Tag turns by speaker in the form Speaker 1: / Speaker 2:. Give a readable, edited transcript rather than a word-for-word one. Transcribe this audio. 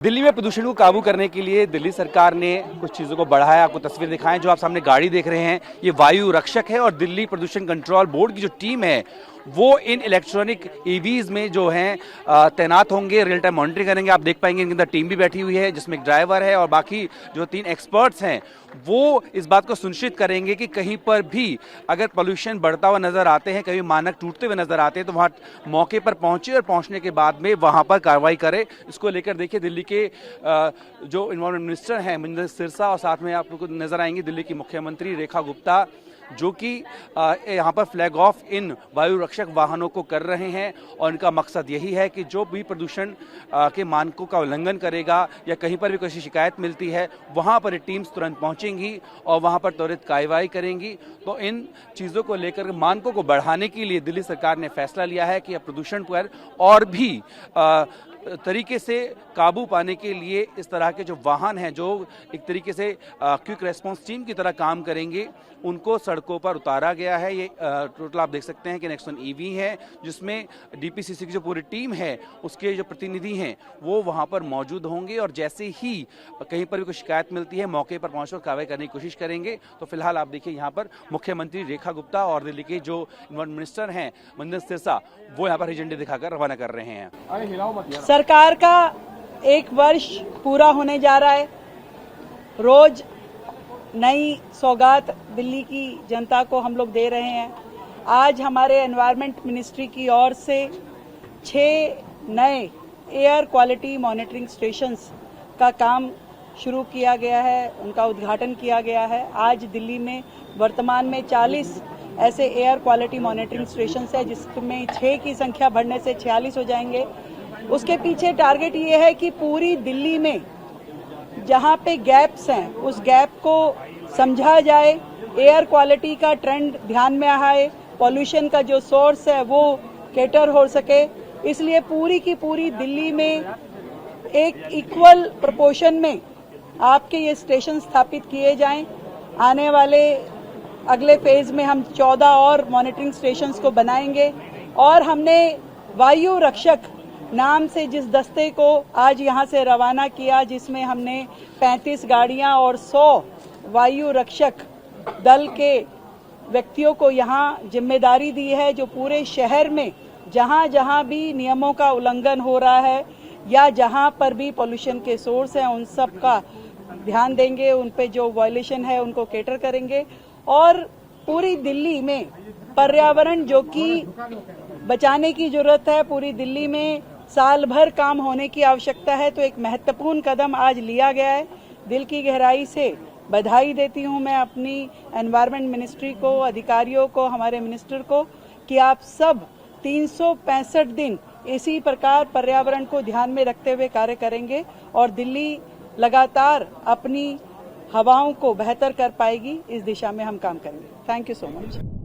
Speaker 1: दिल्ली में प्रदूषण को काबू करने के लिए दिल्ली सरकार ने कुछ चीज़ों को बढ़ाया। आपको तस्वीर दिखाएं, जो आप सामने गाड़ी देख रहे हैं ये वायु रक्षक है और दिल्ली प्रदूषण कंट्रोल बोर्ड की जो टीम है वो इन इलेक्ट्रॉनिक ईवीज में जो हैं तैनात होंगे, रियल टाइम मॉनिटरिंग करेंगे। आप देख पाएंगे इनके अंदर टीम भी बैठी हुई है जिसमें एक ड्राइवर है और बाकी जो 3 एक्सपर्ट्स हैं वो इस बात को सुनिश्चित करेंगे कि कहीं पर भी अगर पोल्यूशन बढ़ता हुआ नजर आते हैं, कहीं मानक टूटते हुए नजर आते हैं तो वहाँ मौके पर पहुंचे और पहुंचने के बाद में वहाँ पर कार्रवाई करे। इसको लेकर देखिए दिल्ली के जो इन्वायरमेंट मिनिस्टर हैं मनिंदर सिरसा और साथ में आपको नजर आएंगी दिल्ली की मुख्यमंत्री रेखा गुप्ता, जो कि यहाँ पर फ्लैग ऑफ इन वायु रक्षक वाहनों को कर रहे हैं। और इनका मकसद यही है कि जो भी प्रदूषण के मानकों का उल्लंघन करेगा या कहीं पर भी कोई शिकायत मिलती है वहाँ पर टीम्स तुरंत पहुँचेंगी और वहाँ पर त्वरित कार्रवाई करेंगी। तो इन चीज़ों को लेकर मानकों को बढ़ाने के लिए दिल्ली सरकार ने फैसला लिया है कि अब प्रदूषण पर और भी तरीके से काबू पाने के लिए इस तरह के जो वाहन हैं जो एक तरीके से क्विक रेस्पॉन्स टीम की तरह काम करेंगे उनको सड़कों पर उतारा गया है। ये टोटल आप देख सकते हैं कि नेक्सॉन ईवी है जिसमें डीपीसीसी की जो पूरी टीम है उसके जो प्रतिनिधि हैं वो वहां पर मौजूद होंगे और जैसे ही कहीं पर भी कोई शिकायत मिलती है मौके पर पहुंचकर कार्रवाई करने की कोशिश करेंगे। तो फिलहाल आप देखिए यहाँ पर मुख्यमंत्री रेखा गुप्ता और दिल्ली के जो इन्वायरमेंट मिनिस्टर हैं मनिंदर सिरसा वो यहाँ पर झंडे दिखाकर रवाना कर रहे हैं।
Speaker 2: सरकार का 1 वर्ष पूरा होने जा रहा है। रोज नई सौगात दिल्ली की जनता को हम लोग दे रहे हैं। आज हमारे एनवायरनमेंट मिनिस्ट्री की ओर से 6 नए एयर क्वालिटी मॉनिटरिंग स्टेशंस का काम शुरू किया गया है, उनका उद्घाटन किया गया है। आज दिल्ली में वर्तमान में 40 ऐसे एयर क्वालिटी मॉनिटरिंग स्टेशंस है जिसमें 6 की संख्या बढ़ने से 46 हो जाएंगे। उसके पीछे टारगेट ये है कि पूरी दिल्ली में जहां पे गैप्स हैं उस गैप को समझा जाए, एयर क्वालिटी का ट्रेंड ध्यान में आए, पॉल्यूशन का जो सोर्स है वो कैटर हो सके। इसलिए पूरी की पूरी दिल्ली में एक इक्वल प्रोपोर्शन में आपके ये स्टेशन स्थापित किए जाएं। आने वाले अगले फेज में हम 14 और मॉनिटरिंग स्टेशंस को बनाएंगे और हमने वायु रक्षक नाम से जिस दस्ते को आज यहां से रवाना किया जिसमें हमने 35 गाड़ियां और 100 वायु रक्षक दल के व्यक्तियों को यहां जिम्मेदारी दी है, जो पूरे शहर में जहां जहां भी नियमों का उल्लंघन हो रहा है या जहां पर भी पोल्यूशन के सोर्स हैं उन सब का ध्यान देंगे, उन पे जो वायलेशन है उनको कैटर करेंगे। और पूरी दिल्ली में पर्यावरण जो कि बचाने की जरूरत है, पूरी दिल्ली में साल भर काम होने की आवश्यकता है। तो एक महत्वपूर्ण कदम आज लिया गया है। दिल की गहराई से बधाई देती हूं मैं अपनी एनवायरनमेंट मिनिस्ट्री को, अधिकारियों को, हमारे मिनिस्टर को कि आप सब 365 दिन इसी प्रकार पर्यावरण को ध्यान में रखते हुए कार्य करेंगे और दिल्ली लगातार अपनी हवाओं को बेहतर कर पाएगी। इस दिशा में हम काम करेंगे। Thank you so much.